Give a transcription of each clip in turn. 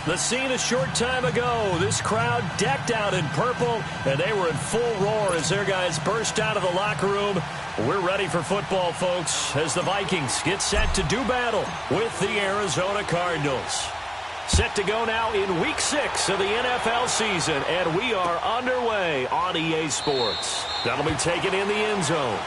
The scene a short time ago. This crowd decked out in purple, and they were in full roar as their guys burst out of the locker room. We're ready for football, folks, as the Vikings get set to do battle with the Arizona Cardinals. Set to go now in Week 6 of the NFL season, and we are underway on EA Sports. That'll be taken in the end zone.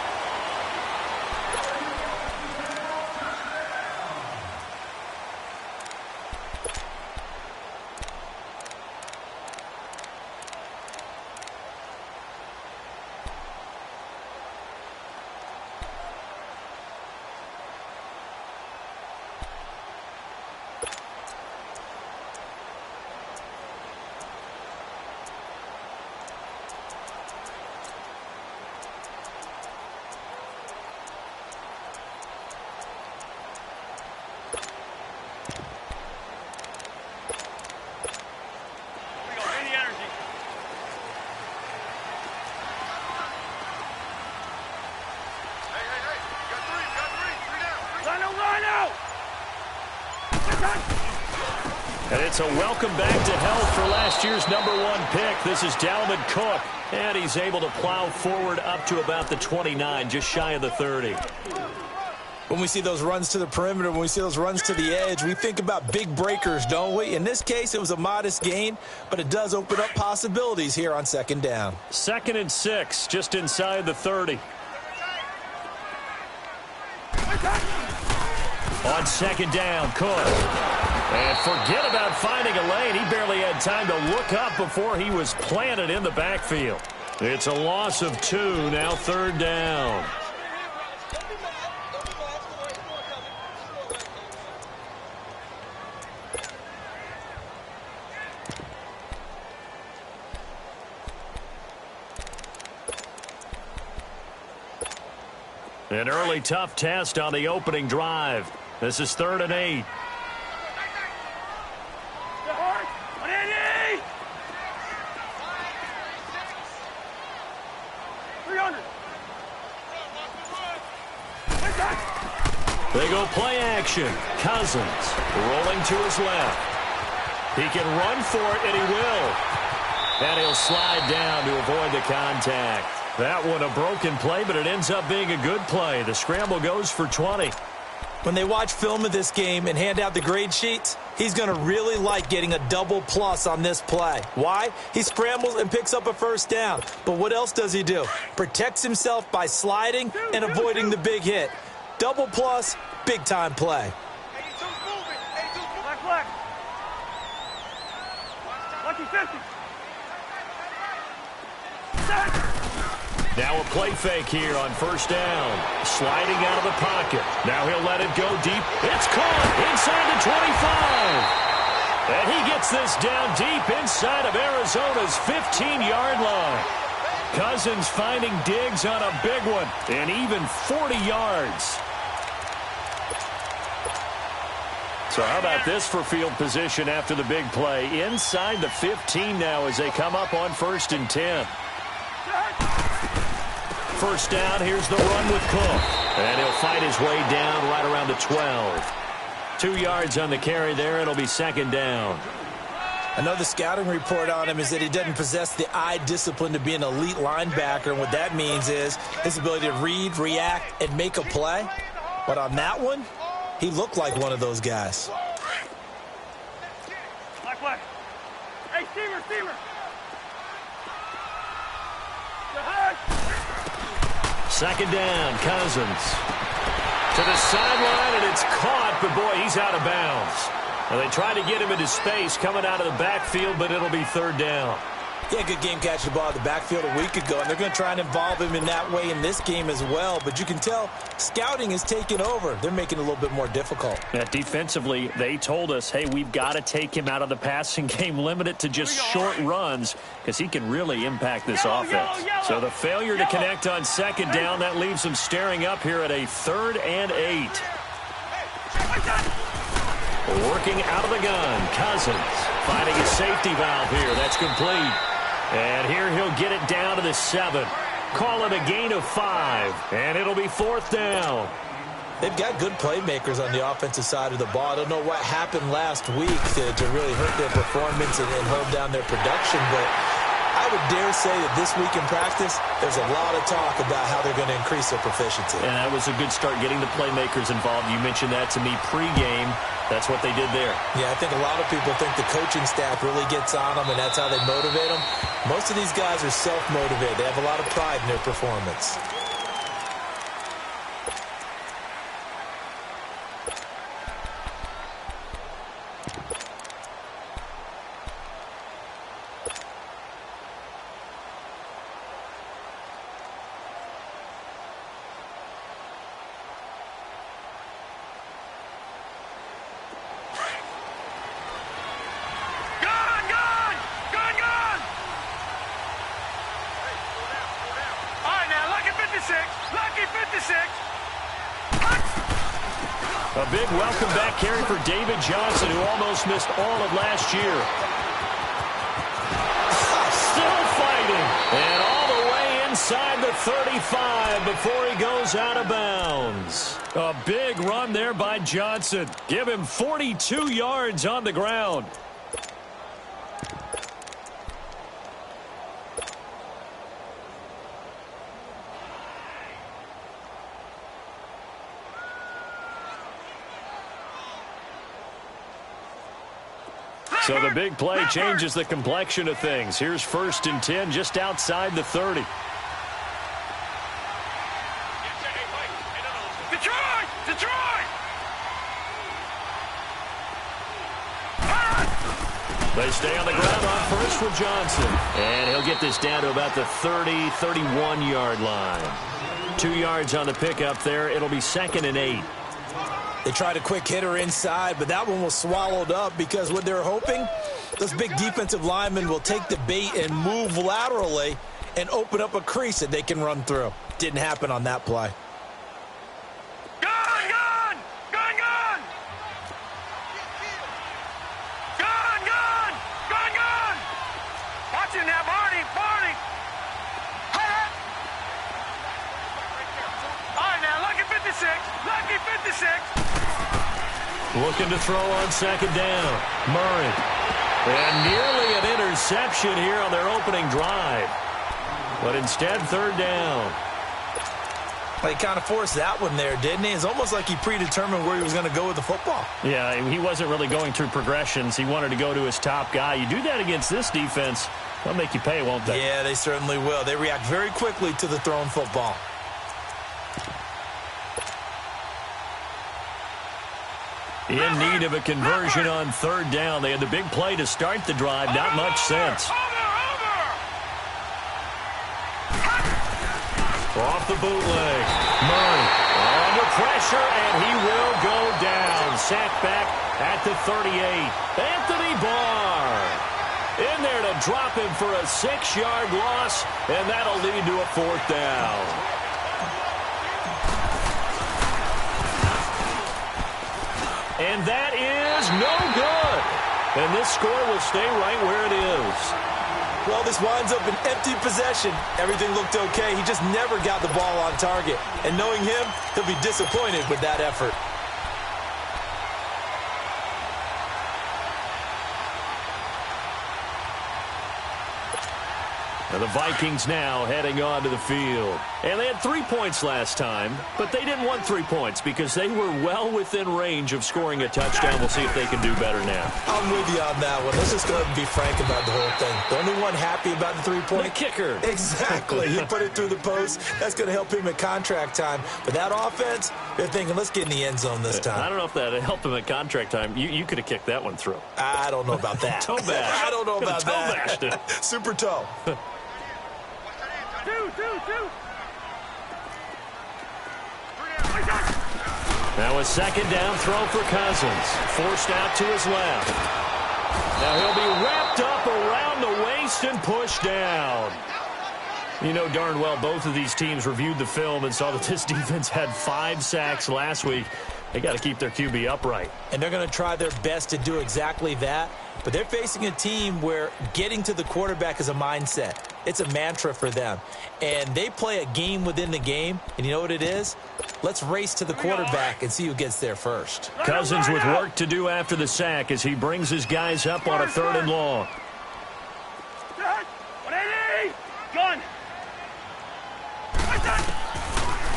And it's a welcome back to health for last year's #1 pick. This is Dalvin Cook. And he's able to plow forward up to about the 29, just shy of the 30. When we see those runs to the perimeter, when we see those runs to the edge, we think about big breakers, don't we? In this case, it was a modest gain, but it does open up possibilities here on second down. 2nd and 6, just inside the 30. On second down, Cook. And forget about finding a lane. He barely had time to look up before he was planted in the backfield. It's a loss of 2, now 3rd down. An early tough test on the opening drive. This is 3rd and 8. They go play action. Cousins rolling to his left. He can run for it, and he will. And he'll slide down to avoid the contact. That one a broken play, but it ends up being a good play. The scramble goes for 20. When they watch film of this game and hand out the grade sheets, he's going to really like getting a double plus on this play. Why? He scrambles and picks up a 1st down. But what else does he do? Protects himself by sliding and avoiding the big hit. Double plus, big-time play. Now a play fake here on 1st down. Sliding out of the pocket. Now he'll let it go deep. It's caught inside the 25. And he gets this down deep inside of Arizona's 15-yard line. Cousins finding Diggs on a big one. And even 40 yards. So how about this for field position after the big play? Inside the 15 now as they come up on 1st and 10. 1st down, here's the run with Cook. And he'll fight his way down right around the 12. 2 yards on the carry there. It'll be 2nd down. I know the scouting report on him is that he doesn't possess the eye discipline to be an elite linebacker. And what that means is his ability to read, react, and make a play. But on that one, he looked like one of those guys. Hey, Steamer. 2nd down, Cousins. To the sideline, and it's caught, but boy, he's out of bounds. Well, they try to get him into space coming out of the backfield, but it'll be 3rd down. He had a good game catching the ball in the backfield a week ago, and they're going to try and involve him in that way in this game as well. But you can tell scouting is taking over. They're making it a little bit more difficult. Yeah, defensively, they told us, hey, we've got to take him out of the passing game, limit it to just short runs, because he can really impact this offense. So the failure to connect on 2nd down, that leaves them staring up here at a 3rd and 8. Working out of the gun, Cousins finding a safety valve here. That's complete. And here he'll get it down to the 7. Call it a gain of 5. And it'll be 4th down. They've got good playmakers on the offensive side of the ball. I don't know what happened last week to really hurt their performance and hold down their production, but I would dare say that this week in practice, there's a lot of talk about how they're going to increase their proficiency. And that was a good start, getting the playmakers involved. You mentioned that to me pregame. That's what they did there. Yeah, I think a lot of people think the coaching staff really gets on them, and that's how they motivate them. Most of these guys are self-motivated. They have a lot of pride in their performance. A big welcome back carry for David Johnson, who almost missed all of last year. Still fighting. And all the way inside the 35 before he goes out of bounds. A big run there by Johnson. Give him 42 yards on the ground. So the big play changes the complexion of things. Here's 1st and 10 just outside the 30. Detroit! They stay on the ground on first with Johnson. And he'll get this down to about the 30, 31-yard line. 2 yards on the pickup there. It'll be 2nd and 8. They tried a quick hitter inside, but that one was swallowed up because what they're hoping, those big defensive linemen will take the bait and move laterally and open up a crease that they can run through. Didn't happen on that play. Watch it now, Barney! All right, now, lucky 56. Looking to throw on 2nd down. Murray. And nearly an interception here on their opening drive. But instead, 3rd down. He kind of forced that one there, didn't he? It's almost like he predetermined where he was going to go with the football. Yeah, he wasn't really going through progressions. He wanted to go to his top guy. You do that against this defense, they'll make you pay, won't they? Yeah, they certainly will. They react very quickly to the thrown football. In need of a conversion on 3rd down. They had the big play to start the drive. Not much sense. Off the bootleg. Murray under pressure, and he will go down. Sacked back at the 38. Anthony Barr in there to drop him for a 6-yard loss, and that'll lead to a 4th down. And that is no good. And this score will stay right where it is. Well, this winds up an empty possession. Everything looked okay. He just never got the ball on target. And knowing him, he'll be disappointed with that effort. And the Vikings now heading on to the field. And they had 3 points last time, but they didn't want 3 points because they were well within range of scoring a touchdown. We'll see if they can do better now. I'm with you on that one. Let's just go ahead and be frank about the whole thing. The only one happy about the 3-point? The kicker. Exactly. He put it through the post. That's going to help him at contract time. But that offense, they're thinking, let's get in the end zone this time. I don't know if that helped him at contract time. You could have kicked that one through. I don't know about that. Toe bash. I don't know about that. Toe bashed it. Super toe. Now a 2nd down throw for Cousins. Forced out to his left. Now he'll be wrapped up around the waist and pushed down. You know darn well both of these teams reviewed the film and saw that this defense had 5 sacks last week. They got to keep their QB upright. And they're going to try their best to do exactly that. But they're facing a team where getting to the quarterback is a mindset. It's a mantra for them. And they play a game within the game. And you know what it is? Let's race to the quarterback and see who gets there first. Cousins with work to do after the sack as he brings his guys up on a 3rd and long. Gun.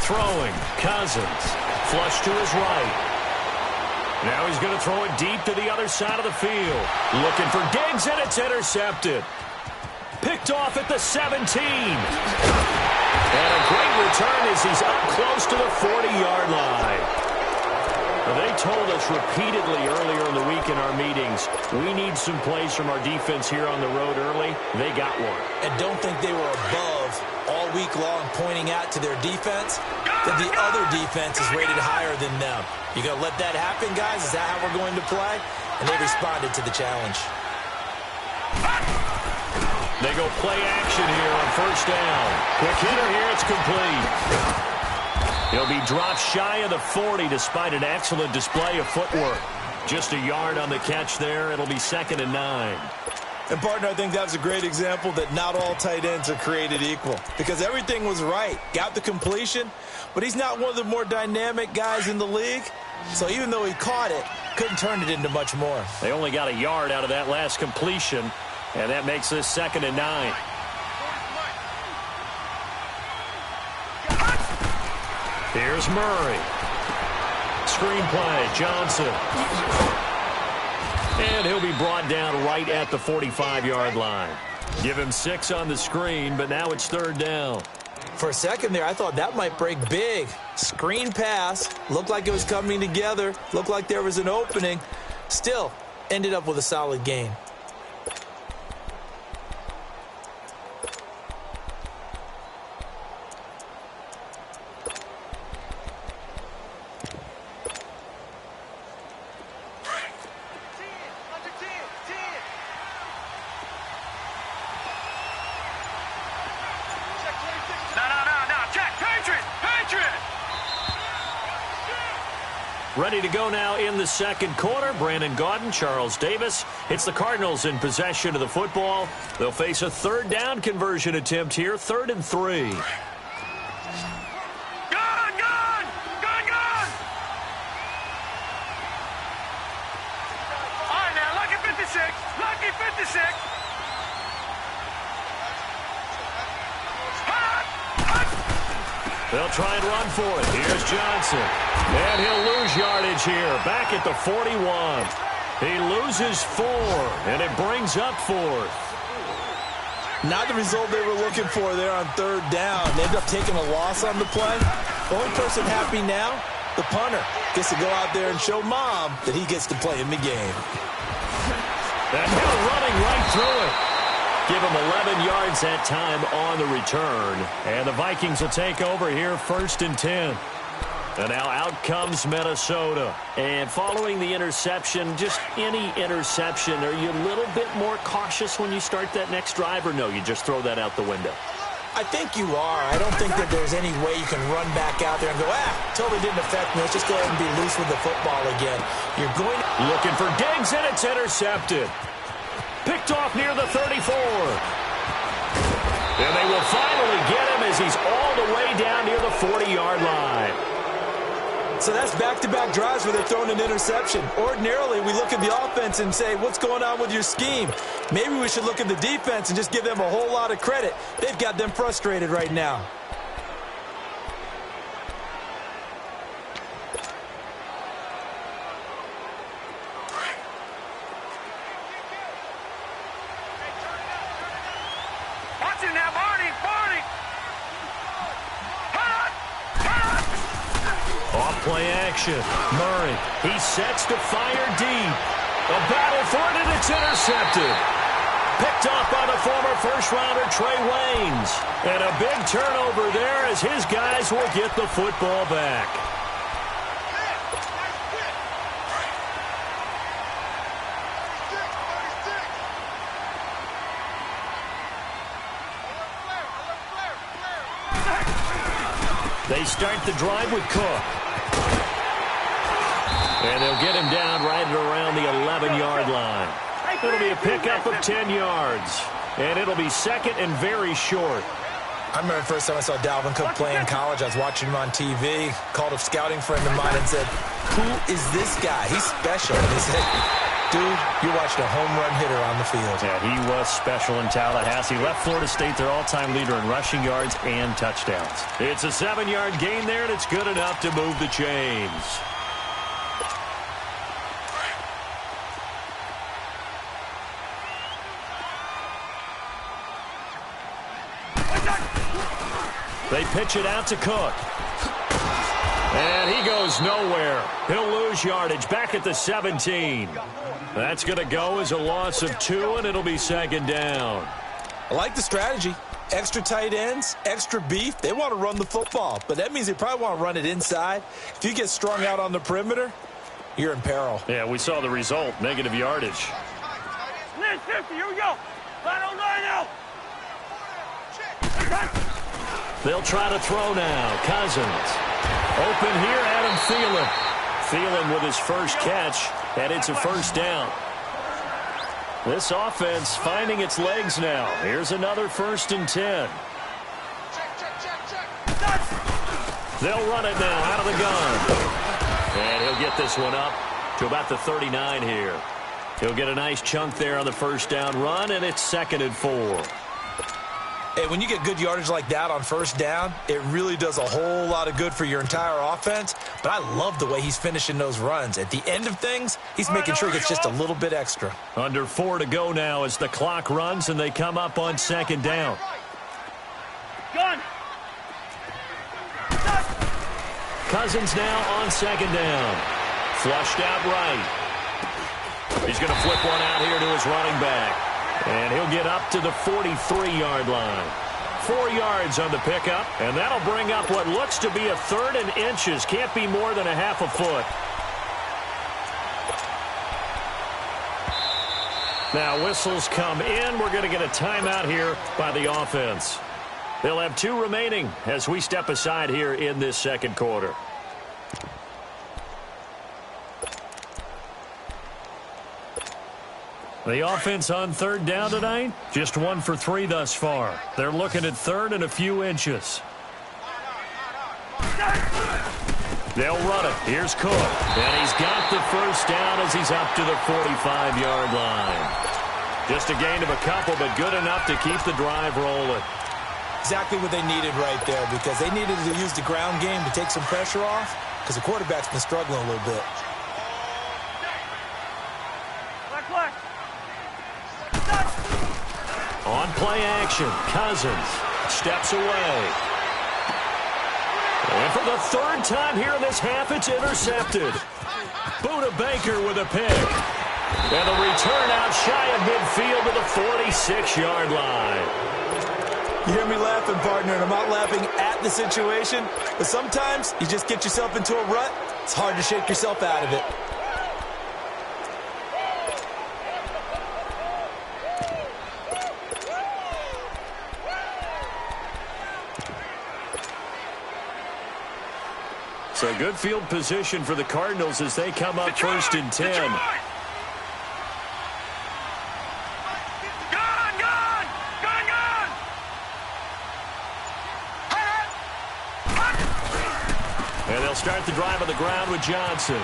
Throwing. Cousins. Flush to his right. Now he's going to throw it deep to the other side of the field. Looking for Diggs, and it's intercepted. Picked off at the 17. And a great return as he's up close to the 40-yard line. They told us repeatedly earlier in the week in our meetings, we need some plays from our defense here on the road early. They got one. And don't think they were above all week long pointing out to their defense that the other defense is rated higher than them. You going to let that happen, guys? Is that how we're going to play? And they responded to the challenge. They go play action here on 1st down. Quick hitter here, it's complete. He'll be dropped shy of the 40 despite an excellent display of footwork. Just a yard on the catch there. It'll be 2nd and 9. And, partner, I think that was a great example that not all tight ends are created equal because everything was right. Got the completion, but he's not one of the more dynamic guys in the league. So even though he caught it, couldn't turn it into much more. They only got a yard out of that last completion, and that makes this 2nd and 9. Here's Murray. Screenplay, Johnson. And he'll be brought down right at the 45-yard line. Give him 6 on the screen, but now it's 3rd down. For a second there, I thought that might break big. Screen pass. Looked like it was coming together. Looked like there was an opening. Still, ended up with a solid gain. Ready to go now in the 2nd quarter. Brandon Gaudin, Charles Davis. It's the Cardinals in possession of the football. They'll face a 3rd down conversion attempt here, 3rd and 3. Gun! All right, now, lucky 56. Lucky 56. They'll try and run for it. Here's Johnson. And he'll lose yardage here. Back at the 41. He loses 4, and it brings up 4th. Not the result they were looking for there on 3rd down. They ended up taking a loss on the play. The only person happy now, the punter, gets to go out there and show Mom that he gets to play in the game. And Hill running right through it. Give him 11 yards that time on the return. And the Vikings will take over here 1st and 10. And now out comes Minnesota. And following the interception, just any interception, are you a little bit more cautious when you start that next drive, or no, you just throw that out the window? I think you are. I don't think that there's any way you can run back out there and go, totally didn't affect me. Let's just go ahead and be loose with the football again. You're going to... Looking for Diggs, and it's intercepted. Picked off near the 34. And they will finally get him as he's all the way down near the 40-yard line. So that's back-to-back drives where they're throwing an interception. Ordinarily, we look at the offense and say, what's going on with your scheme? Maybe we should look at the defense and just give them a whole lot of credit. They've got them frustrated right now. Play action. Murray, he sets to fire deep. A battle for it, and it's intercepted. Picked off by the former first-rounder Trey Waynes. And a big turnover there as his guys will get the football back. They start the drive with Cook. And they'll get him down right at around the 11-yard line. It'll be a pickup of 10 yards. And it'll be second and very short. I remember the first time I saw Dalvin Cook play in college. I was watching him on TV, called a scouting friend of mine and said, "Who is this guy? He's special." And he said, "Dude, you watched a home run hitter on the field." Yeah, he was special in Tallahassee. Left Florida State their all-time leader in rushing yards and touchdowns. It's a 7-yard gain there, and it's good enough to move the chains. They pitch it out to Cook. And he goes nowhere. He'll lose yardage back at the 17. That's going to go as a loss of 2, and it'll be second down. I like the strategy. Extra tight ends, extra beef. They want to run the football, but that means they probably want to run it inside. If you get strung out on the perimeter, you're in peril. Yeah, we saw the result, negative yardage. Here we go. Line out. They'll try to throw now. Cousins. Open here, Adam Thielen. Thielen with his first catch, and it's a first down. This offense finding its legs now. Here's another 1st and 10. They'll run it now out of the gun. And he'll get this one up to about the 39 here. He'll get a nice chunk there on the first down run, and it's 2nd and 4. Hey, when you get good yardage like that on first down, it really does a whole lot of good for your entire offense. But I love the way he's finishing those runs. At the end of things, he's making sure he gets just a little bit extra. Under 4 to go now as the clock runs, and they come up on 2nd down. Gun. Cousins now on 2nd down. Flushed out right. He's going to flip one out here to his running back. And he'll get up to the 43-yard line. 4 yards on the pickup, and that'll bring up what looks to be a 3rd and inches. Can't be more than a half a foot. Now whistles come in. We're going to get a timeout here by the offense. They'll have 2 remaining as we step aside here in this second quarter. The offense on 3rd down tonight, just 1 for 3 thus far. They're looking at 3rd and a few inches. They'll run it. Here's Cook. And he's got the first down as he's up to the 45-yard line. Just a gain of a couple, but good enough to keep the drive rolling. Exactly what they needed right there, because they needed to use the ground game to take some pressure off, because the quarterback's been struggling a little bit. On play action, Cousins steps away. And for the 3rd time here in this half, it's intercepted. Buda Baker with a pick. And the return out shy of midfield to the 46-yard line. You hear me laughing, partner, and I'm not laughing at the situation, but sometimes you just get yourself into a rut. It's hard to shake yourself out of it. So good field position for the Cardinals as they come up 1st and 10. And they'll start the drive on the ground with Johnson.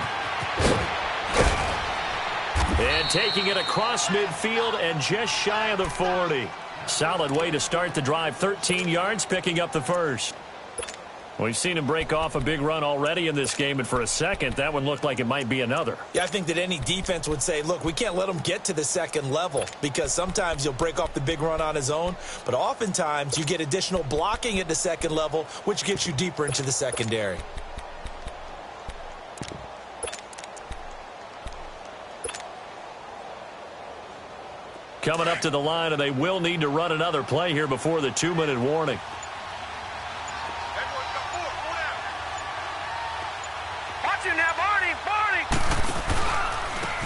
And taking it across midfield and just shy of the 40. Solid way to start the drive. 13 yards, picking up the first. We've seen him break off a big run already in this game, and for a second, that one looked like it might be another. Yeah, I think that any defense would say, look, we can't let him get to the 2nd level, because sometimes he'll break off the big run on his own, but oftentimes you get additional blocking at the 2nd level, which gets you deeper into the secondary. Coming up to the line, and they will need to run another play here before the 2-minute warning.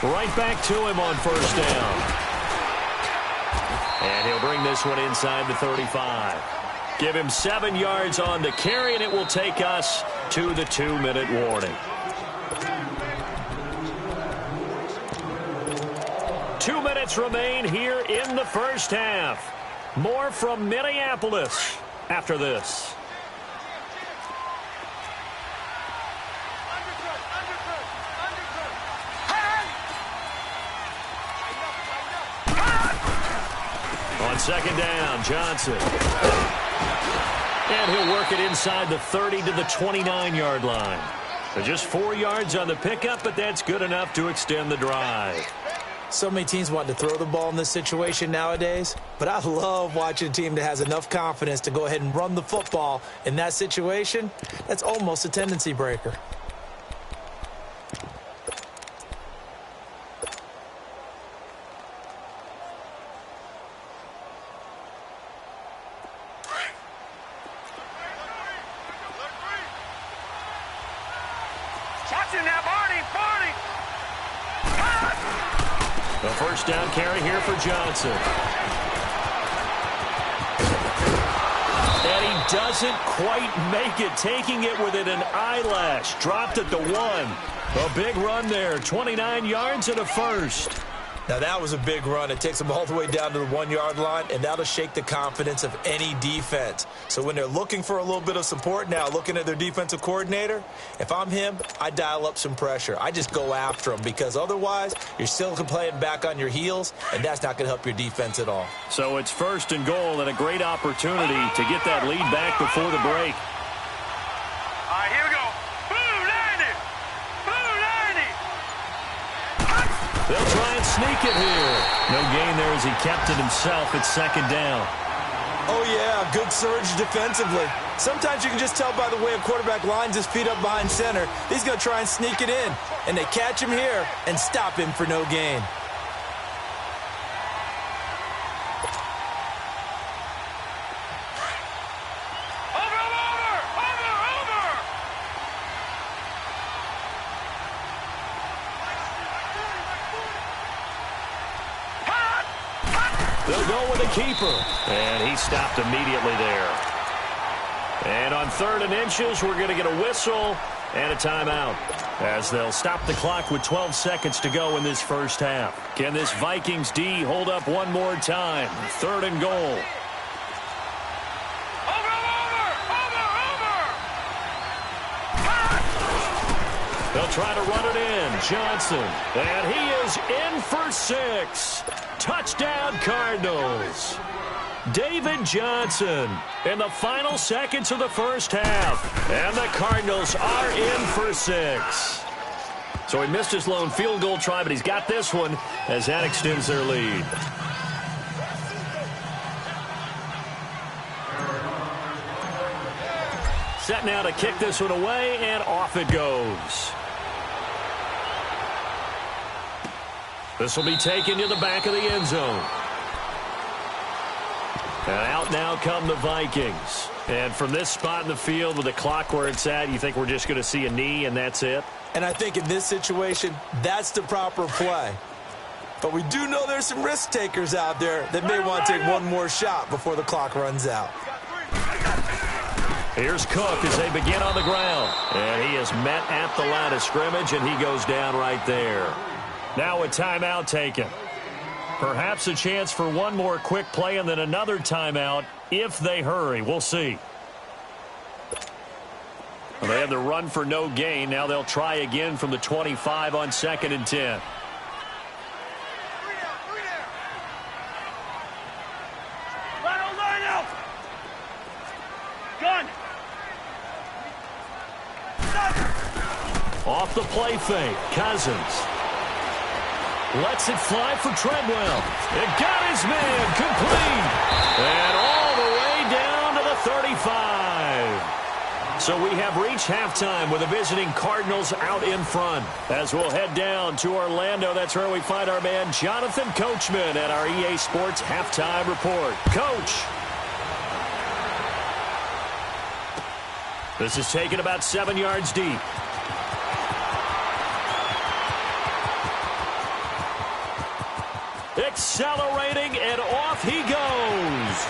Right back to him on first down. And he'll bring this one inside the 35. Give him 7 yards on the carry, and it will take us to the 2-minute warning. minutes remain here in the first half. More from Minneapolis after this. On second down, Johnson. And he'll work it inside the 30 to the 29-yard line. So just 4 yards on the pickup, but that's good enough to extend the drive. So many teams want to throw the ball in this situation nowadays, but I love watching a team that has enough confidence to go ahead and run the football in that situation. That's almost a tendency breaker. The first down carry here for Johnson. And he doesn't quite make it, taking it within an eyelash. Dropped at the 1. A big run there, 29 yards and a first. Now, that was a big run. It takes them all the way down to the 1-yard line, and that'll shake the confidence of any defense. So when they're looking for a little bit of support now, looking at their defensive coordinator, if I'm him, I dial up some pressure. I just go after him, because otherwise you're still playing back on your heels, and that's not going to help your defense at all. So it's first and goal and a great opportunity to get that lead back before the break. All right, here we go. They'll try and sneak it here. No gain there as he kept it himself. It's second down. Oh, yeah, good surge defensively. Sometimes you can just tell by the way a quarterback lines his feet up behind center. He's going to try and sneak it in. And they catch him here and stop him for no gain. They'll go with the keeper. And he stopped immediately there. And on 3rd and inches, we're going to get a whistle and a timeout, as they'll stop the clock with 12 seconds to go in this first half. Can this Vikings D hold up one more time? 3rd and goal. They'll try to run it in. Johnson. And he is in for 6. Touchdown, Cardinals. David Johnson in the final seconds of the first half. And the Cardinals are in for 6. So he missed his lone field goal try, but he's got this one as that extends their lead. Set now to kick this one away, and off it goes. This will be taken to the back of the end zone. And out now come the Vikings. And from this spot in the field with the clock where it's at, you think we're just going to see a knee and that's it? And I think in this situation, that's the proper play. But we do know there's some risk takers out there that may want to take one more shot before the clock runs out. Here's Cook as they begin on the ground. And he is met at the line of scrimmage, and he goes down right there. Now a timeout taken. Perhaps a chance for one more quick play and then another timeout if they hurry. We'll see. Well, they had the run for no gain. Now they'll try again from the 25 on 2nd and 10. Off the play fake, Cousins. Lets it fly for Treadwell. It got his man complete. And all the way down to the 35. So we have reached halftime with the visiting Cardinals out in front. As we'll head down to Orlando, that's where we find our man Jonathan Coachman at our EA Sports Halftime Report. Coach. This is taken about 7 yards deep. Accelerating, and off he goes.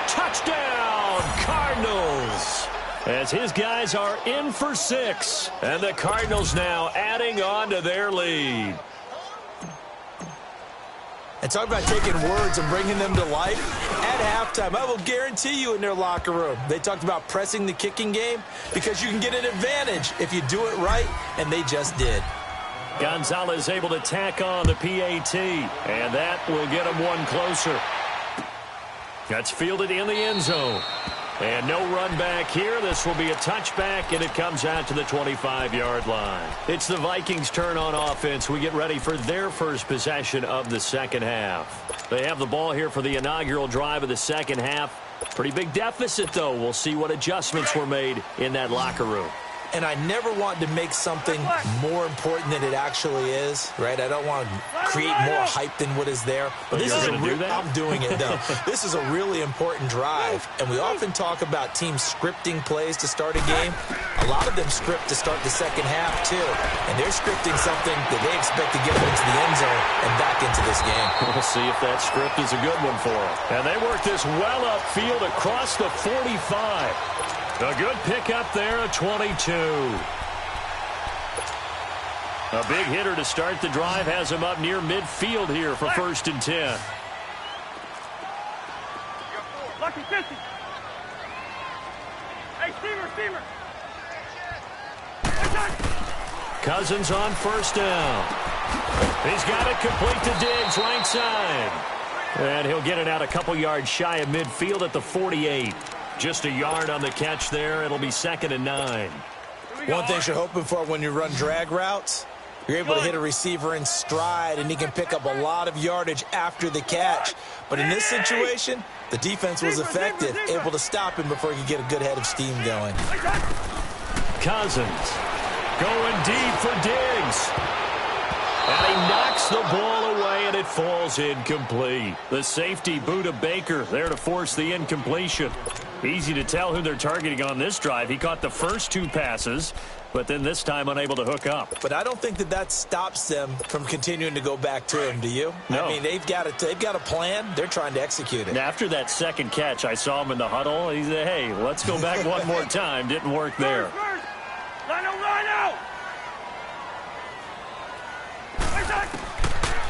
Touchdown, Cardinals. As his guys are in for 6. And the Cardinals now adding on to their lead. And talk about taking words and bringing them to life. At halftime, I will guarantee you in their locker room, they talked about pressing the kicking game because you can get an advantage if you do it right, and they just did. Gonzalez able to tack on the PAT, and that will get him one closer. That's fielded in the end zone. And no run back here. This will be a touchback, and it comes out to the 25-yard line. It's the Vikings' turn on offense. We get ready for their first possession of the second half. They have the ball here for the inaugural drive of the second half. Pretty big deficit, though. We'll see what adjustments were made in that locker room. And I never want to make something more important than it actually is, right? I don't want to create more hype than what is there. But this is I'm doing it, though. This is a really important drive. And we often talk about teams scripting plays to start a game. A lot of them script to start the second half, too. And they're scripting something that they expect to get them into the end zone and back into this game. We'll see if that script is a good one for them. And they work this well upfield across the 45. A good pickup there, a 22. A big hitter to start the drive has him up near midfield here for 1st and 10. Lucky 50. Hey, Steamer. Cousins on 1st down. He's got it complete to Diggs, right side. And he'll get it out a couple yards shy of midfield at the 48. Just a yard on the catch there. It'll be 2nd and 9. One thing you're hoping for when you run drag routes, you're able to hit a receiver in stride, and he can pick up a lot of yardage after the catch. But in this situation, the defense was effective, able to stop him before he could get a good head of steam going. Cousins going deep for Diggs. And he knocks the ball away, and it falls incomplete. The safety, Buda Baker, there to force the incompletion. Easy to tell who they're targeting on this drive. He caught the first 2 passes, but then this time unable to hook up. But I don't think that stops them from continuing to go back to him, do you? No. I mean, they've got a plan. They're trying to execute it. And after that second catch, I saw him in the huddle. He said, hey, let's go back one more time. Didn't work there. Line out!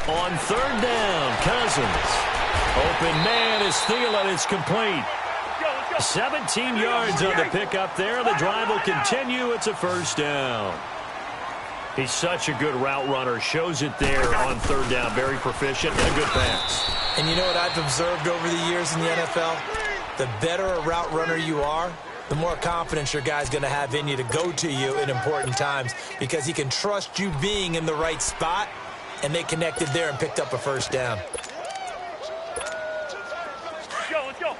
On 3rd down, Cousins. Open man is Thielen. It's complete. 17 yards on the pickup there. The drive will continue. It's a 1st down. He's such a good route runner. Shows it there on 3rd down. Very proficient and a good pass. And you know what I've observed over the years in the NFL? The better a route runner you are, the more confidence your guy's going to have in you to go to you in important times because he can trust you being in the right spot, and they connected there and picked up a 1st down. Let's go.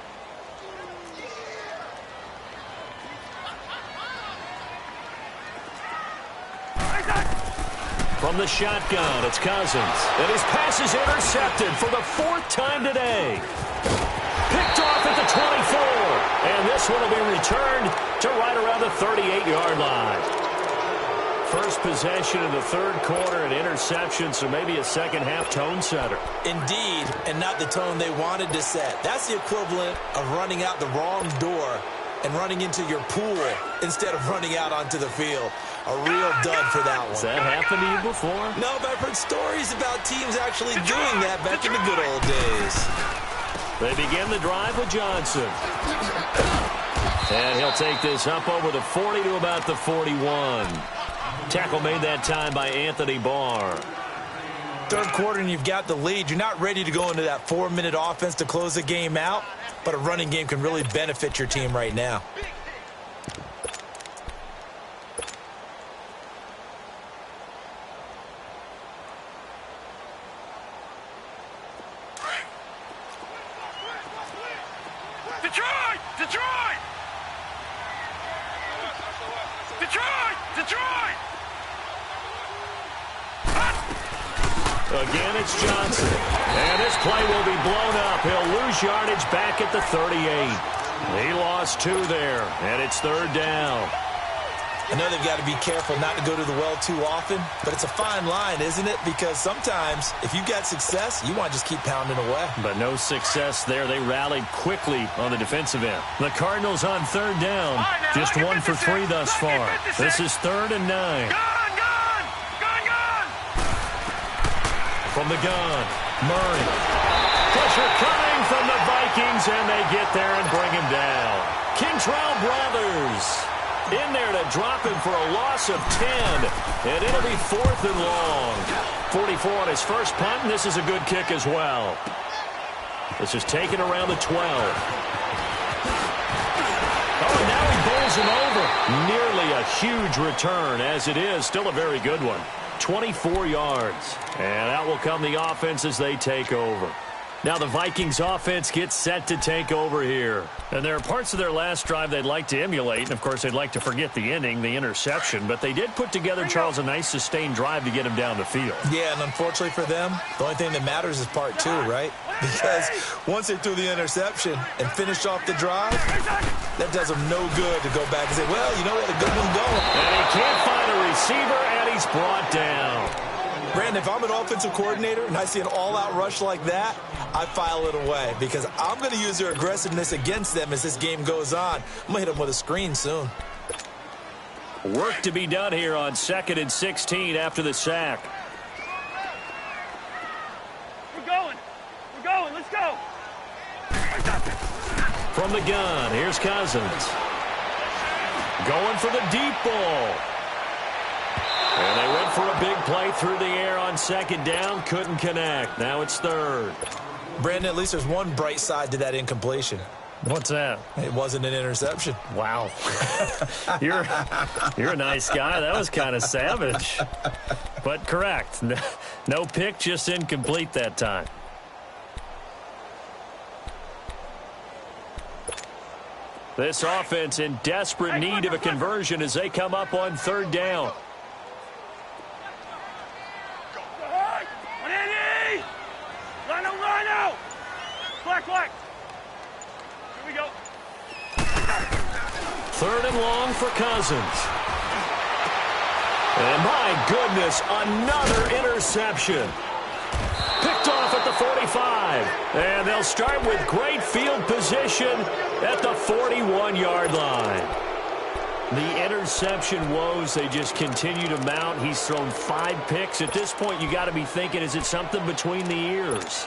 From the shotgun, it's Cousins. And his pass is intercepted for the 4th time today. Picked off at the 24. And this one will be returned to right around the 38-yard line. First possession in the 3rd quarter, an interception, so maybe a second-half tone setter. Indeed, and not the tone they wanted to set. That's the equivalent of running out the wrong door and running into your pool instead of running out onto the field. A real dud for that one. Has that happened to you before? No, but I've heard stories about teams actually doing that back in the good old days. They begin the drive with Johnson. And he'll take this up over the 40 to about the 41. Tackle made that time by Anthony Barr. 3rd quarter and you've got the lead. You're not ready to go into that 4-minute offense to close the game out, but a running game can really benefit your team right now. Detroit! Again, it's Johnson. And this play will be blown up. He'll lose yardage back at the 38. He lost 2 there, and it's 3rd down. I know they've got to be careful not to go to the well too often, but it's a fine line, isn't it? Because sometimes, if you've got success, you want to just keep pounding away. But no success there. They rallied quickly on the defensive end. The Cardinals on 3rd down. Just 1 for 3 thus far. This is 3rd and 9. Gone! From the gun, Murray. Pressure coming from the Vikings, and they get there and bring him down. Kintrell Brothers in there to drop him for a loss of 10, and it'll be 4th and long. 44 on his first punt, and this is a good kick as well. This is taken around the 12. Oh, and now he bowls him over. Nearly a huge return, as it is. Still a very good one. 24 yards. And out will come the offense as they take over. Now the Vikings offense gets set to take over here. And there are parts of their last drive they'd like to emulate. And, of course, they'd like to forget the ending, the interception. But they did put together, Charles, a nice sustained drive to get him down the field. Yeah, and unfortunately for them, the only thing that matters is part 2, right? Because once they threw the interception and finished off the drive, that does them no good to go back and say, well, you know what, a good one going. And he can't find a receiver, and he's brought down. Brandon, if I'm an offensive coordinator and I see an all-out rush like that, I file it away because I'm going to use their aggressiveness against them as this game goes on. I'm going to hit them with a screen soon. Work to be done here on 2nd and 16 after the sack. We're going. Let's go. From the gun, here's Cousins. Going for the deep ball. And they went for a big play through the air on 2nd down. Couldn't connect. Now it's 3rd. Brandon, at least there's one bright side to that incompletion. What's that? It wasn't an interception. Wow. You're a nice guy. That was kind of savage. But correct. No pick, just incomplete that time. This offense in desperate need of a conversion as they come up on 3rd down. Black. Here we go. 3rd and long for Cousins. And my goodness, another interception. Picked off at the 45. And they'll start with great field position at the 41-yard line. The interception woes, they just continue to mount. He's thrown 5 picks. At this point, you got to be thinking, is it something between the ears?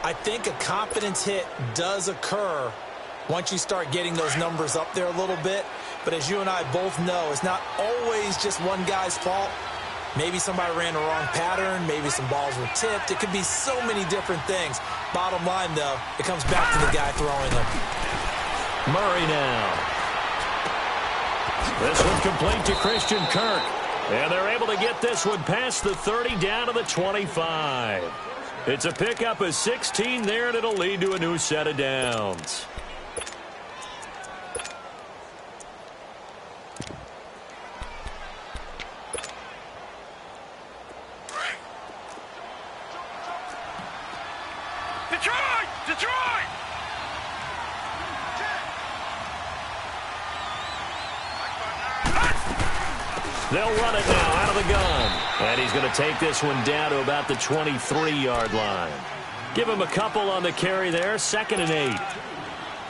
I think a confidence hit does occur once you start getting those numbers up there a little bit. But as you and I both know, it's not always just one guy's fault. Maybe somebody ran the wrong pattern. Maybe some balls were tipped. It could be so many different things. Bottom line, though, it comes back to the guy throwing them. Murray now. This one complete to Christian Kirk. And they're able to get this one past the 30 down to the 25. It's a pickup of 16 there, and it'll lead to a new set of downs. Detroit! They'll run it now out of the gun. And he's going to take this one down to about the 23-yard line. Give him a couple on the carry there. 2nd and 8.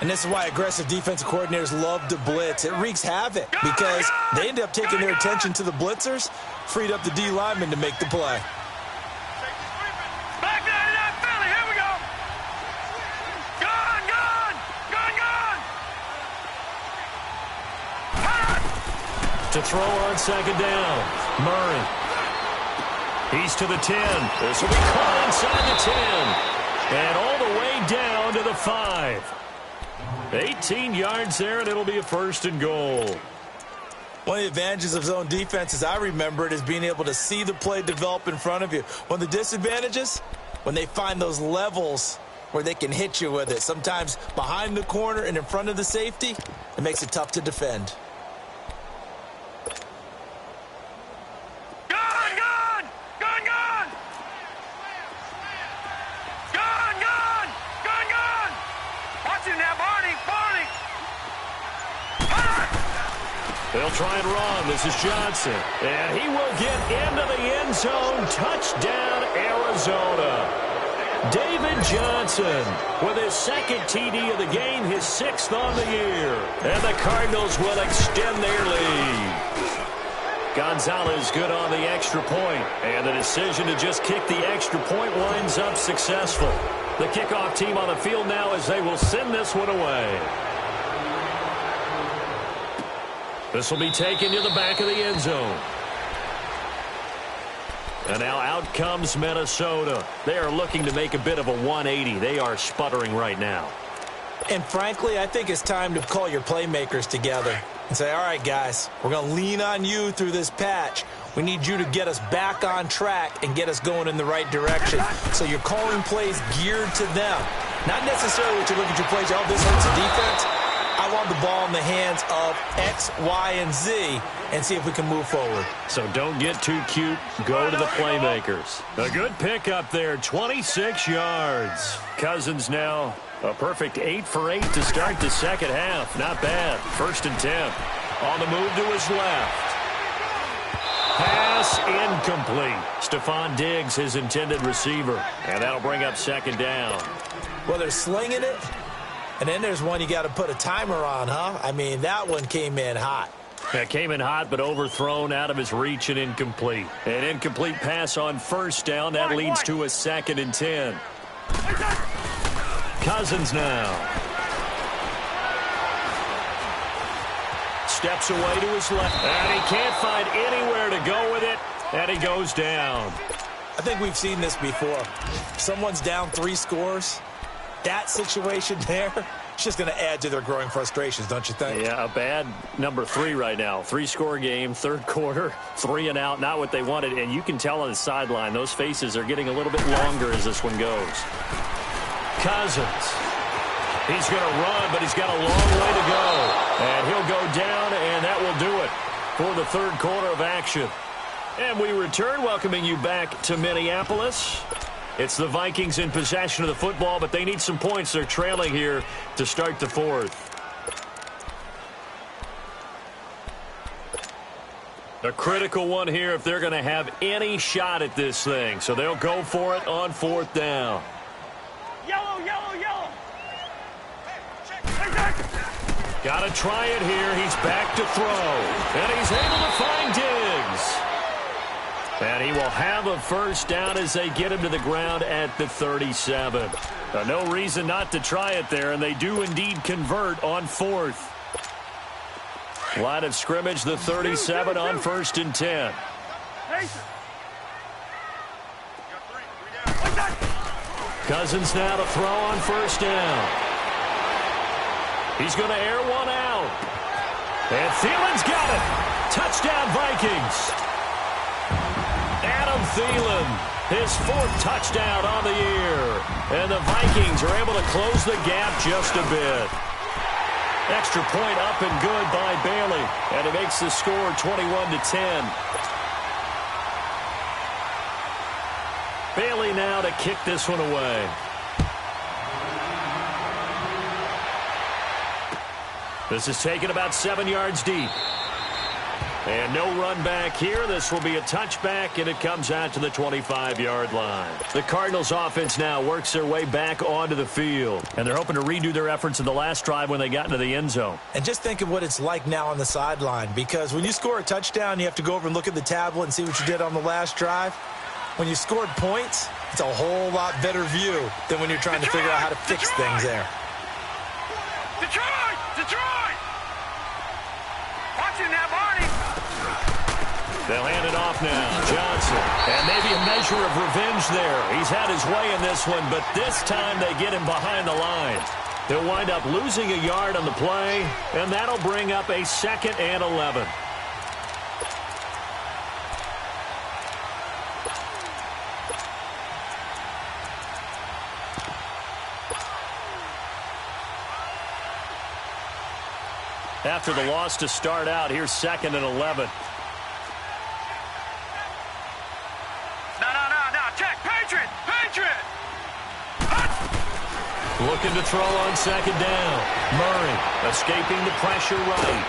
And this is why aggressive defensive coordinators love to blitz. It wreaks havoc because they end up taking their attention to the blitzers, freed up the D lineman to make the play. Back down to that Philly. Here we go. Gone. To throw on 2nd down. Murray. He's to the 10. This will be caught inside the 10. And all the way down to the 5. 18 yards there, and it'll be a 1st and goal. One of the advantages of zone defense, as I remember it, is being able to see the play develop in front of you. One of the disadvantages, when they find those levels where they can hit you with it, sometimes behind the corner and in front of the safety, it makes it tough to defend. They'll try and run. This is Johnson. And he will get into the end zone. Touchdown, Arizona. David Johnson with his 2nd TD of the game, his 6th on the year. And the Cardinals will extend their lead. Gonzalez good on the extra point. And the decision to just kick the extra point winds up successful. The kickoff team on the field now as they will send this one away. This will be taken to the back of the end zone. And now out comes Minnesota. They are looking to make a bit of a 180. They are sputtering right now. And frankly, I think it's time to call your playmakers together and say, all right, guys, we're going to lean on you through this patch. We need you to get us back on track and get us going in the right direction. So you're calling plays geared to them. Not necessarily to look at your plays, oh, this hurts the defense. I want the ball in the hands of X, Y, and Z and see if we can move forward. So don't get too cute. Go to the playmakers. A good pickup there, 26 yards. Cousins now a perfect 8 for 8 to start the second half. Not bad. 1st and 10. On the move to his left. Pass incomplete. Stephon Diggs, his intended receiver. And that'll bring up 2nd down. Well, they're slinging it. And then there's one you got to put a timer on, huh? I mean, that one came in hot. That came in hot, but overthrown, out of his reach and incomplete. An incomplete pass on 1st down. That leads to a 2nd and 10. Cousins now. Steps away to his left. And he can't find anywhere to go with it. And he goes down. I think we've seen this before. Someone's down 3 scores. That situation there, it's just going to add to their growing frustrations, don't you think? Yeah, a bad number 3 right now. 3-score game, 3rd quarter, 3 and out, not what they wanted. And you can tell on the sideline, those faces are getting a little bit longer as this one goes. Cousins. He's going to run, but he's got a long way to go. And he'll go down, and that will do it for the 3rd quarter of action. And we return, welcoming you back to Minneapolis. It's the Vikings in possession of the football, but they need some points. They're trailing here to start the 4th. A critical one here if they're going to have any shot at this thing. So they'll go for it on 4th down. Yellow, yellow, yellow. Got to try it here. He's back to throw. And he's able to find Diggs. And he will have a 1st down as they get him to the ground at the 37. No reason not to try it there, and they do indeed convert on 4th. Line of scrimmage, the 37 on 1st and 10. Cousins now to throw on 1st down. He's going to air one out. And Thielen's got it. Touchdown, Vikings. Adam Thielen, his 4th touchdown on the year. And the Vikings are able to close the gap just a bit. Extra point up and good by Bailey. And it makes the score 21-10. Bailey now to kick this one away. This is taken about 7 yards deep. And no run back here. This will be a touchback, and it comes out to the 25-yard line. The Cardinals offense now works their way back onto the field. And they're hoping to redo their efforts in the last drive when they got into the end zone. And just think of what it's like now on the sideline. Because when you score a touchdown, you have to go over and look at the tablet and see what you did on the last drive. When you scored points, it's a whole lot better view than when you're trying to figure out how to fix things there. Detroit! Detroit! Watching that, Barney! They'll hand it off now. Johnson. And maybe a measure of revenge there. He's had his way in this one, but this time they get him behind the line. They'll wind up losing a yard on the play, and that'll bring up a 2nd and 11. After the loss to start out, here's 2nd and 11. No. Check. Patriot! Patriot! Looking to throw on 2nd down. Murray escaping the pressure right.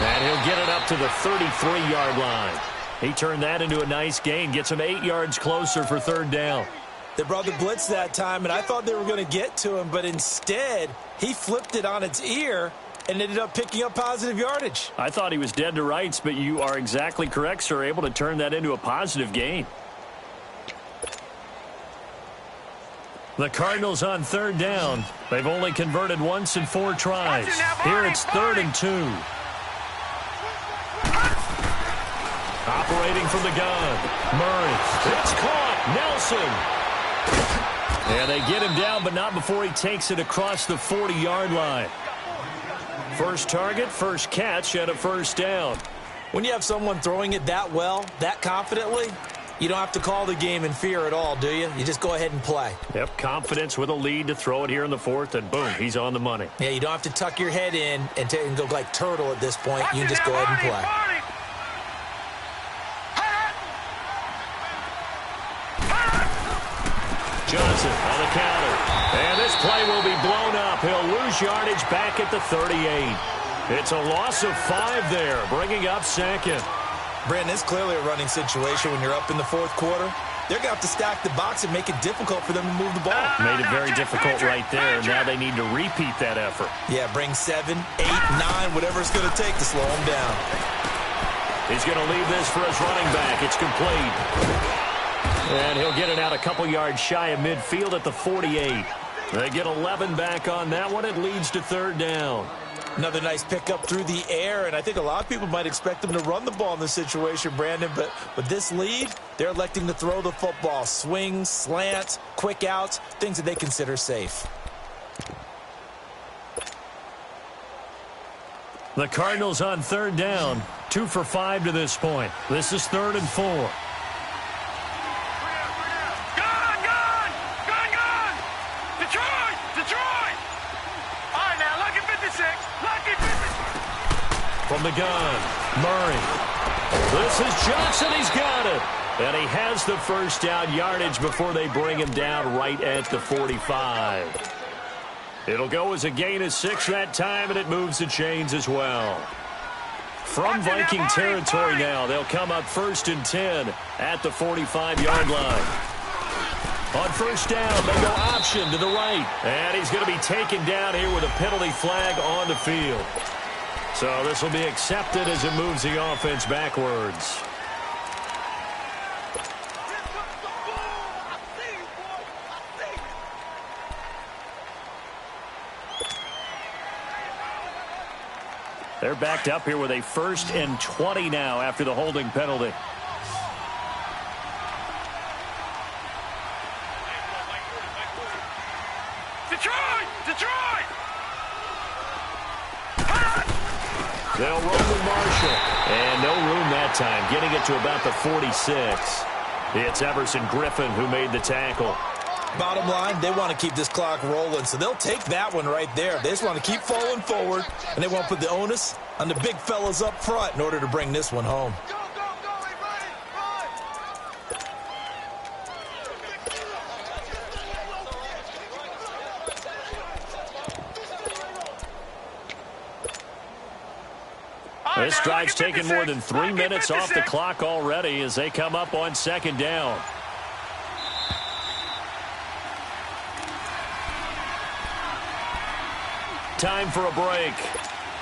And he'll get it up to the 33-yard line. He turned that into a nice gain. Gets him 8 yards closer for 3rd down. They brought the blitz that time, and I thought they were going to get to him, but instead, he flipped it on its ear and ended up picking up positive yardage. I thought he was dead to rights, but you are exactly correct, sir. Able to turn that into a positive gain. The Cardinals on third down. They've only converted once in 4 tries. Here it's 3rd and 2. Operating from the gun. Murray. It's caught. Nelson. And they get him down, but not before he takes it across the 40-yard line. First target, first catch, and a first down. When you have someone throwing it that well, that confidently, you don't have to call the game in fear at all, do you? You just go ahead and play. Yep, confidence with a lead to throw it here in the 4th, and boom, he's on the money. Yeah, you don't have to tuck your head in and go like turtle at this point. You can just go ahead and play. Johnson on the counter. And this play will be blown up. He'll lose yardage back at the 38. It's a loss of 5 there, bringing up 2nd. Brandon, it's clearly a running situation when you're up in the 4th quarter. They're going to have to stack the box and make it difficult for them to move the ball. Made it very difficult right there. Now they need to repeat that effort. Yeah, bring 7, 8, 9, whatever it's going to take to slow them down. He's going to leave this for his running back. It's complete. And he'll get it out a couple yards shy of midfield at the 48. They get 11 back on that one. It leads to 3rd down. Another nice pickup through the air, and I think a lot of people might expect them to run the ball in this situation, Brandon, but with this lead, they're electing to throw the football. Swings, slants, quick outs, things that they consider safe. The Cardinals on 3rd down, 2 for 5 to this point. This is 3rd and 4. From the gun, Murray. This is Johnson. He's got it. And he has the first down yardage before they bring him down right at the 45. It'll go as a gain of 6 that time, and it moves the chains as well. From Viking territory now, they'll come up 1st and 10 at the 45-yard line. On first down, they go option to the right. And he's going to be taken down here with a penalty flag on the field. So this will be accepted as it moves the offense backwards. They're backed up here with a 1st and 20 now after the holding penalty. They'll run with Marshall. And no room that time, getting it to about the 46. It's Everson Griffin who made the tackle. Bottom line, they want to keep this clock rolling, so they'll take that one right there. They just want to keep falling forward, and they won't put the onus on the big fellas up front in order to bring this one home. This drive's taken more than 3 minutes off the clock already as they come up on 2nd down. Time for a break.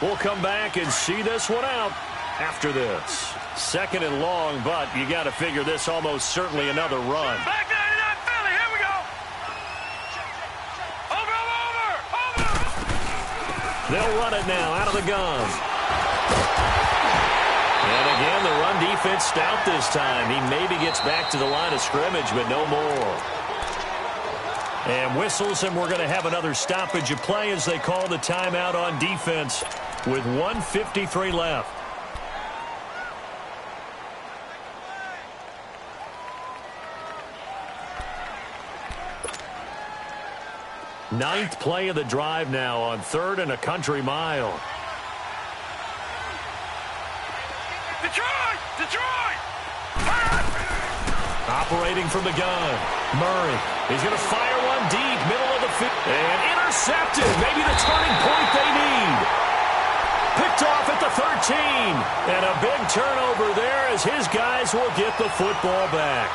We'll come back and see this one out after this. 2nd and long, but you got to figure this almost certainly another run. Back 99 Philly, here we go. Over. They'll run it now out of the gun. And again, the run defense stout this time. He maybe gets back to the line of scrimmage, but no more. And whistles, and we're going to have another stoppage of play as they call the timeout on defense with 1:53 left. Ninth play of the drive now on 3rd and a country mile. Detroit! Operating from the gun. Murray. He's going to fire one deep, middle of the field. And intercepted. Maybe the turning point they need. Picked off at the 13. And a big turnover there as his guys will get the football back.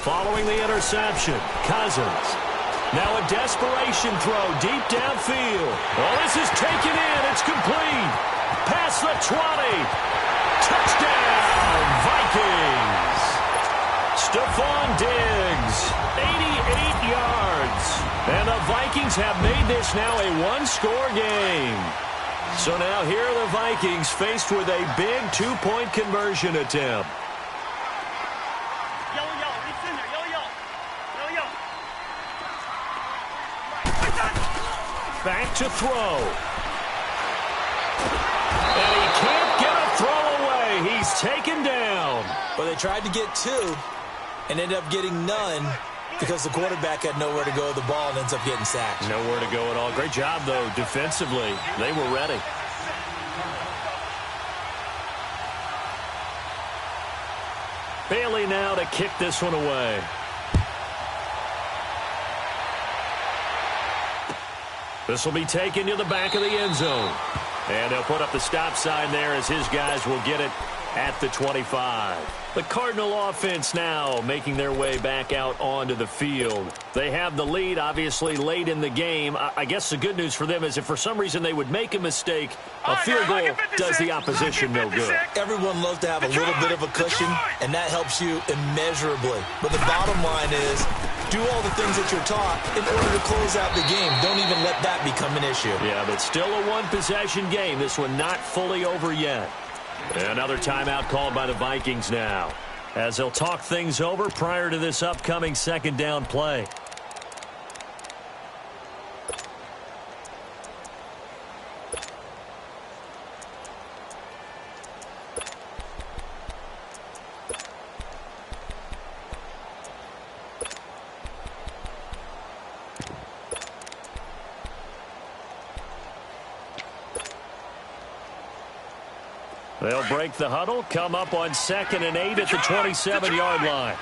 Following the interception, Cousins. Now a desperation throw deep downfield. Oh, this is taken in. It's complete. Past the 20. Touchdown, Vikings. Stephon Diggs, 88 yards. And the Vikings have made this now a one-score game. So now here are the Vikings faced with a big two-point conversion attempt. Back to throw. And he can't get a throw away. He's taken down. Well, they tried to get two and ended up getting none because the quarterback had nowhere to go with the ball and ends up getting sacked. Nowhere to go at all. Great job, though, defensively. They were ready. Bailey now to kick this one away. This will be taken to the back of the end zone. And they'll put up the stop sign there as his guys will get it at the 25. The Cardinal offense now making their way back out onto the field. They have the lead, obviously, late in the game. I guess the good news for them is if for some reason they would make a mistake, a field goal does the opposition no good. Everyone loves to have a little bit of a cushion, and that helps you immeasurably. But the bottom line is, do all the things that you're taught in order to close out the game. Don't even let that become an issue. Yeah, but still a one-possession game. This one not fully over yet. Another timeout called by the Vikings now, as they'll talk things over prior to this upcoming second down play. They'll break the huddle, come up on 2nd and 8 at the 27-yard line.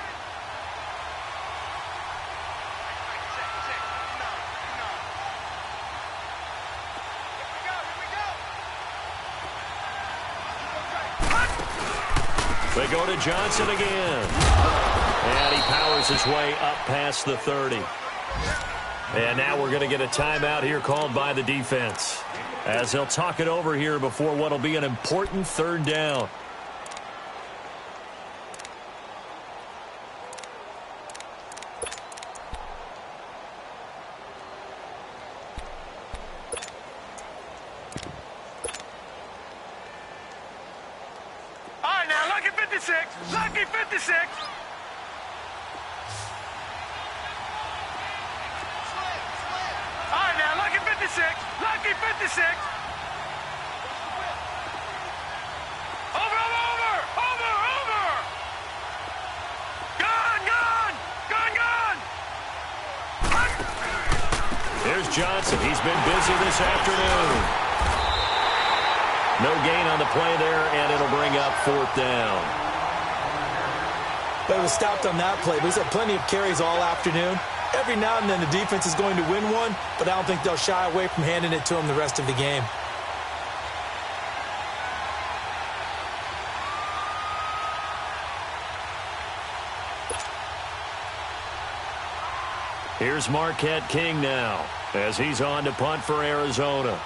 They go to Johnson again. And he powers his way up past the 30. And now we're going to get a timeout here called by the defense, as they'll talk it over here before what will be an important third down. All right, now, lucky 56. Lucky 56. All right, now, lucky 56. Lucky 56. Over. Gone. Here's Johnson. He's been busy this afternoon. No gain on the play there, and it'll bring up 4th down. But it was stopped on that play. But he's had plenty of carries all afternoon. Every now and then the defense is going to win one, but I don't think they'll shy away from handing it to him the rest of the game. Here's Marquette King now, as he's on to punt for Arizona.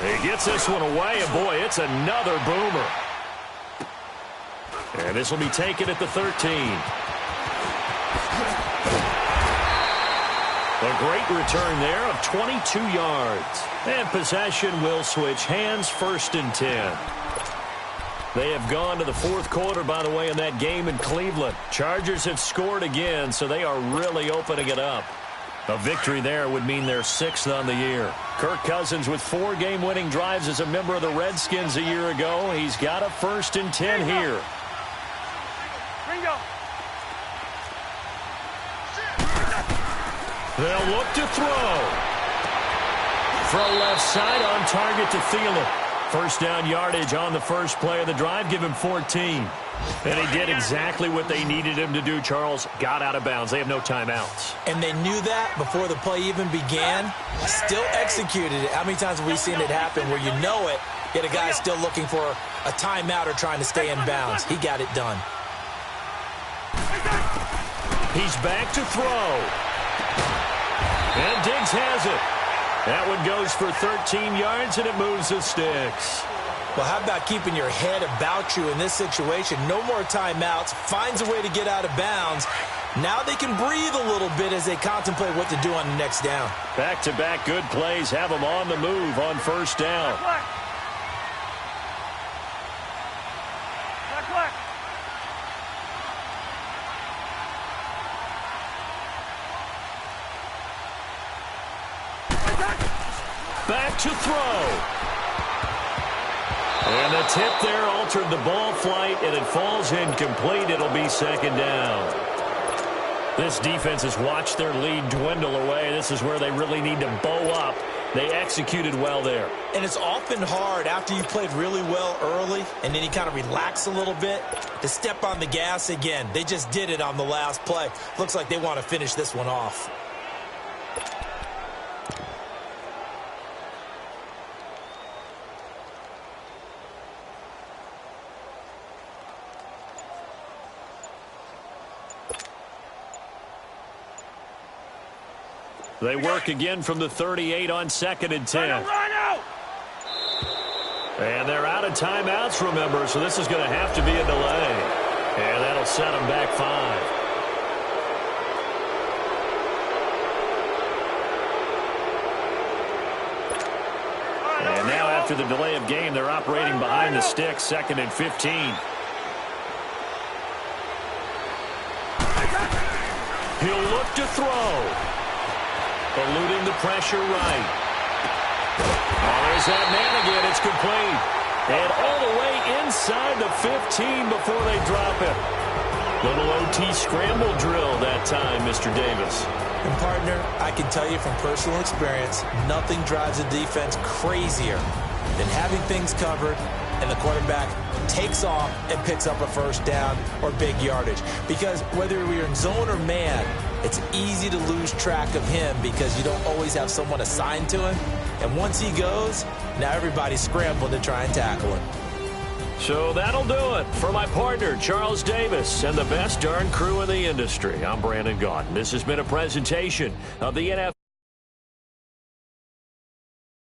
He gets this one away, and boy, it's another boomer. And this will be taken at the 13. A great return there of 22 yards. And possession will switch hands, 1st and 10. They have gone to the 4th quarter, by the way, in that game in Cleveland. Chargers have scored again, so they are really opening it up. A victory there would mean they're 6th on the year. Kirk Cousins with 4 game-winning drives as a member of the Redskins a year ago. He's got a 1st and 10 here. They'll look to throw. From left side on target to Thielen. 1st down yardage on the first play of the drive. Give him 14. And he did exactly what they needed him to do, Charles. Got out of bounds. They have no timeouts. And they knew that before the play even began. Still executed it. How many times have we seen it happen where you know it, yet a guy's still looking for a timeout or trying to stay in bounds? He got it done. He's back to throw. And Diggs has it. That one goes for 13 yards, and it moves the sticks. Well, how about keeping your head about you in this situation? No more timeouts. Finds a way to get out of bounds. Now they can breathe a little bit as they contemplate what to do on the next down. Back-to-back good plays have them on the move on first down. Back to throw. And the tip there altered the ball flight, and it falls incomplete. It'll be second down. This defense has watched their lead dwindle away. This is where they really need to bow up. They executed well there. And it's often hard after you played really well early and then you kind of relax a little bit to step on the gas again. They just did it on the last play. Looks like they want to finish this one off. They work again from the 38 on 2nd and 10. And they're out of timeouts, remember, so this is going to have to be a delay. And that'll set them back 5. And now after the delay of game, they're operating behind the sticks, 2nd and 15. He'll look to throw. Eluding the pressure right. Oh, there's that man again. It's complete. And all the way inside the 15 before they drop it. Little OT scramble drill that time, Mr. Davis. And, partner, I can tell you from personal experience, nothing drives a defense crazier than having things covered and the quarterback takes off and picks up a first down or big yardage. Because whether you're in zone or man, it's easy to lose track of him because you don't always have someone assigned to him. And once he goes, now everybody's scrambling to try and tackle him. So that'll do it for my partner, Charles Davis, and the best darn crew in the industry. I'm Brandon Gaudin. This has been a presentation of the NFL.